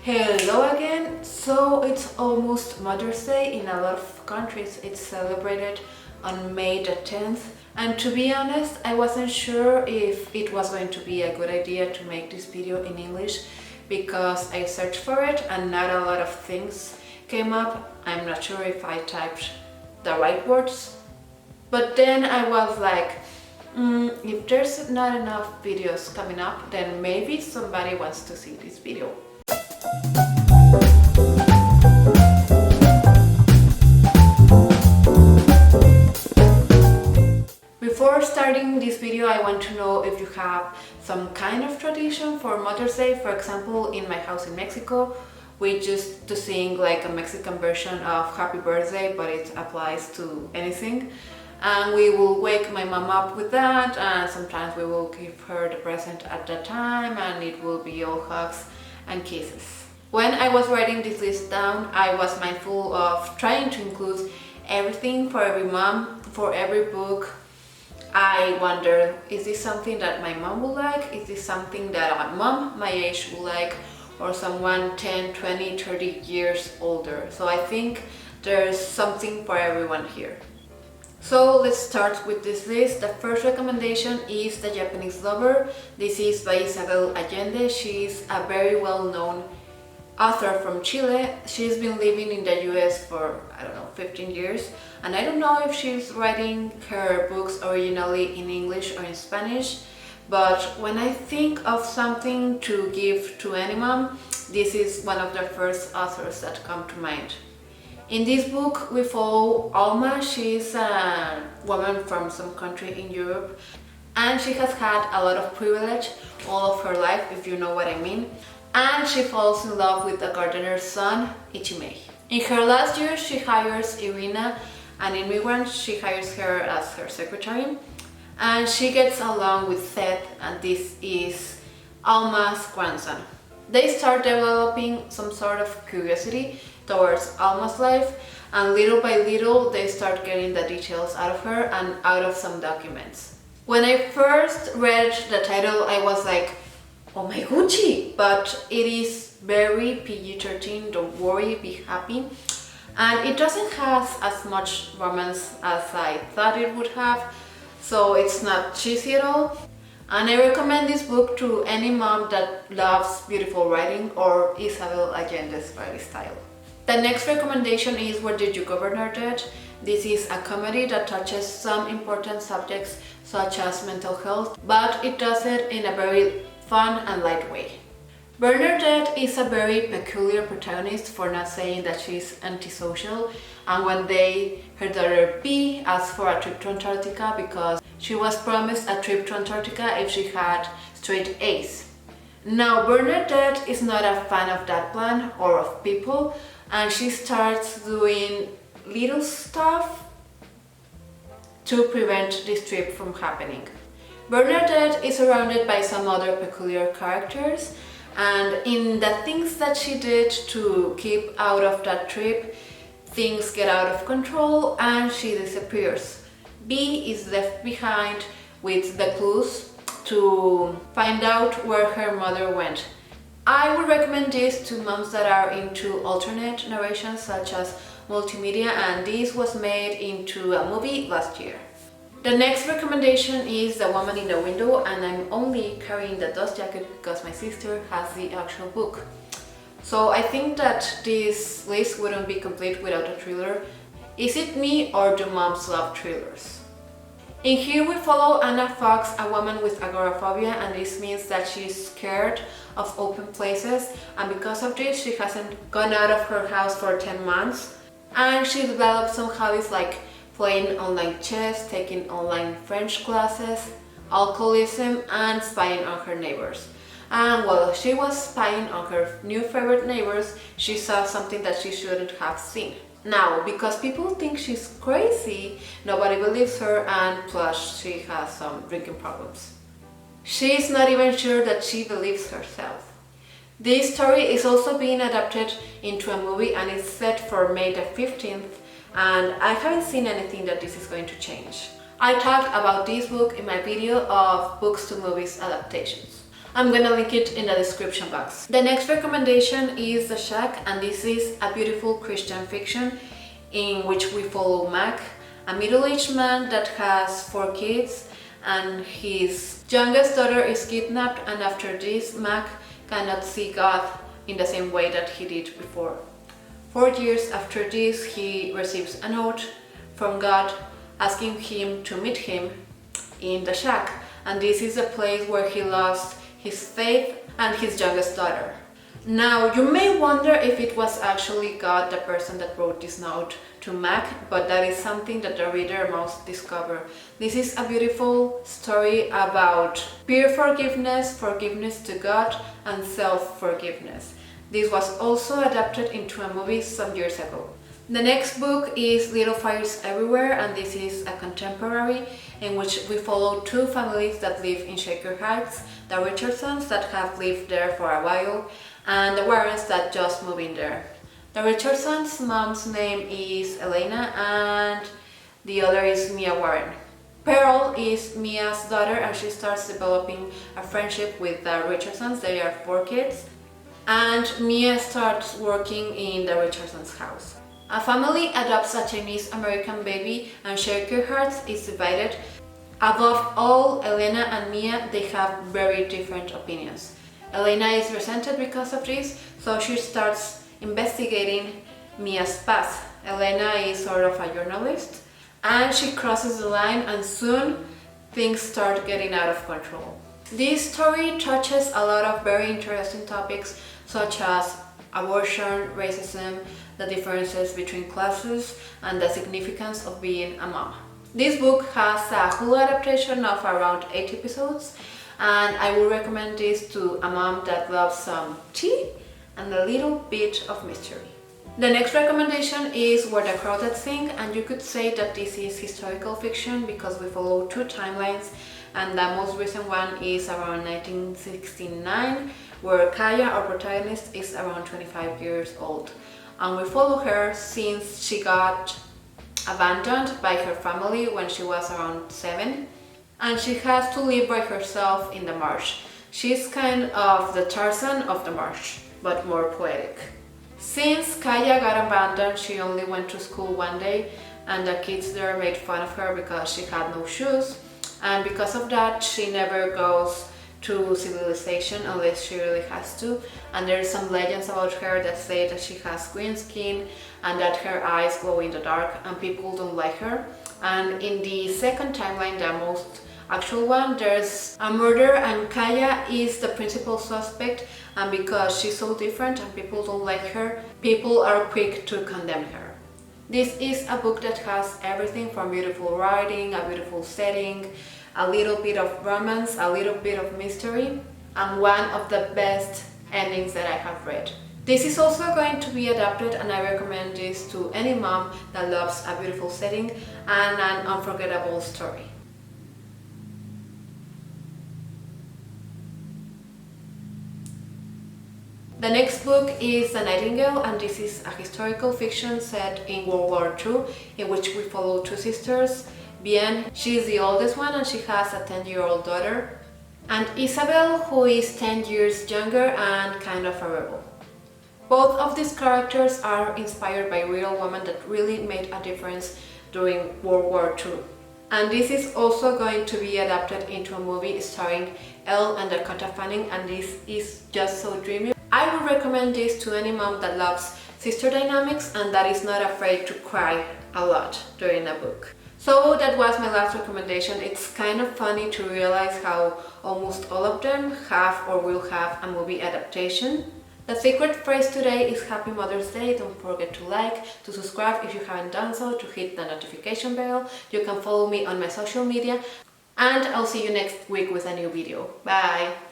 Hello again! So it's almost Mother's Day. In a lot of countries it's celebrated on May the 10th, and to be honest I wasn't sure if it was going to be a good idea to make this video in English because I searched for it and not a lot of things came up. I'm not sure if I typed the right words, but then I was like, if there's not enough videos coming up, then maybe somebody wants to see this video. Before starting this video, I want to know if you have some kind of tradition for Mother's Day. For example, in my house in Mexico, we used to sing like a Mexican version of Happy Birthday, but it applies to anything. And we will wake my mom up with that, and sometimes we will give her the present at that time, and it will be all hugs and kisses. When I was writing this list down, I was mindful of trying to include everything for every mom, for every book. I wonder, is this something that my mom will like? Is this something that a mom my age will like? Or someone 10, 20, 30 years older? So I think there's something for everyone here. So let's start with this list. The first recommendation is The Japanese Lover. This is by Isabel Allende. She's a very well-known author from Chile. She's been living in the US for, 15 years. And I don't know if she's writing her books originally in English or in Spanish, but when I think of something to give to any mom, this is one of the first authors that come to mind. In this book, we follow Alma. She's a woman from some country in Europe, and she has had a lot of privilege all of her life, if you know what I mean. And she falls in love with the gardener's son, Ichimei. In her last year, she hires Irina, an immigrant. She hires her as her secretary, and she gets along with Seth, and this is Alma's grandson. They start developing some sort of curiosity towards Alma's life, and little by little they start getting the details out of her and out of some documents. When I first read the title, I was like, oh my Gucci, but it is very PG-13, don't worry, be happy. And it doesn't have as much romance as I thought it would have, so it's not cheesy at all. And I recommend this book to any mom that loves beautiful writing or Isabel Allende's writing style. The next recommendation is Where Did You Go, Bernadette? This is a comedy that touches some important subjects such as mental health, but it does it in a very fun and light way. Bernadette is a very peculiar protagonist, for not saying that she's antisocial, and one day her daughter B asks for a trip to Antarctica because she was promised a trip to Antarctica if she had straight A's. Now Bernadette is not a fan of that plan or of people, and she starts doing little stuff to prevent this trip from happening. Bernadette is surrounded by some other peculiar characters, and in the things that she did to keep out of that trip, things get out of control and she disappears. B is left behind with the clues to find out where her mother went. I would recommend this to moms that are into alternate narrations such as multimedia, and this was made into a movie last year. The next recommendation is The Woman in the Window, and I'm only carrying the dust jacket because my sister has the actual book. So I think that this list wouldn't be complete without a thriller. Is it me, or do moms love thrillers? In here we follow Anna Fox, a woman with agoraphobia, and this means that she's scared of open places, and because of this she hasn't gone out of her house for 10 months. And she developed some hobbies like playing online chess, taking online French classes, alcoholism, and spying on her neighbors. And while she was spying on her new favorite neighbors, she saw something that she shouldn't have seen. Now, because people think she's crazy, nobody believes her, and plus she has some drinking problems. She's not even sure that she believes herself. This story is also being adapted into a movie, and it's set for May the 15th, and I haven't seen anything that this is going to change. I talked about this book in my video of books to movies adaptations. I'm gonna link it in the description box. The next recommendation is The Shack, and this is a beautiful Christian fiction in which we follow Mac, a middle-aged man that has 4 kids, and his youngest daughter is kidnapped, and after this Mac cannot see God in the same way that he did before. 4 years after this, he receives a note from God asking him to meet him in the shack, and this is a place where he lost his faith and his youngest daughter. Now, you may wonder if it was actually God, the person that wrote this note to Mac, but that is something that the reader must discover. This is a beautiful story about peer forgiveness, forgiveness to God, and self-forgiveness. This was also adapted into a movie some years ago. The next book is Little Fires Everywhere, and this is a contemporary in which we follow 2 families that live in Shaker Heights, the Richardsons that have lived there for a while, and the Warrens that just moved in there. The Richardsons' mom's name is Elena and the other is Mia Warren. Pearl is Mia's daughter, and she starts developing a friendship with the Richardsons. They are 4 kids, and Mia starts working in the Richardsons' house. A family adopts a Chinese American baby, and Shaker Heights is divided. Above all, Elena and Mia, they have very different opinions. Elena is resented because of this, so she starts investigating Mia's past. Elena is sort of a journalist, and she crosses the line, and soon things start getting out of control. This story touches a lot of very interesting topics such as abortion, racism, the differences between classes, and the significance of being a mom. This book has a Hulu adaptation of around 8 episodes, and I would recommend this to a mom that loves some tea and a little bit of mystery. The next recommendation is Where the Crawdads Sing, and you could say that this is historical fiction because we follow 2 timelines, and the most recent one is around 1969, where Kaya, our protagonist, is around 25 years old. And we follow her since she got abandoned by her family when she was around 7, and she has to live by herself in the marsh. She's kind of the Tarzan of the marsh, but more poetic. Since Kaya got abandoned, she only went to school one day, and the kids there made fun of her because she had no shoes, and because of that she never goes to civilization unless she really has to, and there's some legends about her that say that she has green skin and that her eyes glow in the dark and people don't like her. And in the second timeline, the most actual one, there's a murder and Kaya is the principal suspect, and because she's so different and people don't like her, people are quick to condemn her. This is a book that has everything from beautiful writing, a beautiful setting, a little bit of romance, a little bit of mystery, and one of the best endings that I have read. This is also going to be adapted, and I recommend this to any mom that loves a beautiful setting and an unforgettable story. The next book is The Nightingale, and this is a historical fiction set in World War II in which we follow 2 sisters. Bien, she is the oldest one and she has a 10-year-old daughter, and Isabel, who is 10 years younger and kind of a rebel. Both of these characters are inspired by real women that really made a difference during World War II. And this is also going to be adapted into a movie starring Elle and Dakota Fanning, and this is just so dreamy. I would recommend this to any mom that loves sister dynamics and that is not afraid to cry a lot during a book. So that was my last recommendation. It's kind of funny to realize how almost all of them have or will have a movie adaptation. The secret phrase today is Happy Mother's Day. Don't forget to like, to subscribe if you haven't done so, to hit the notification bell. You can follow me on my social media, and I'll see you next week with a new video. Bye!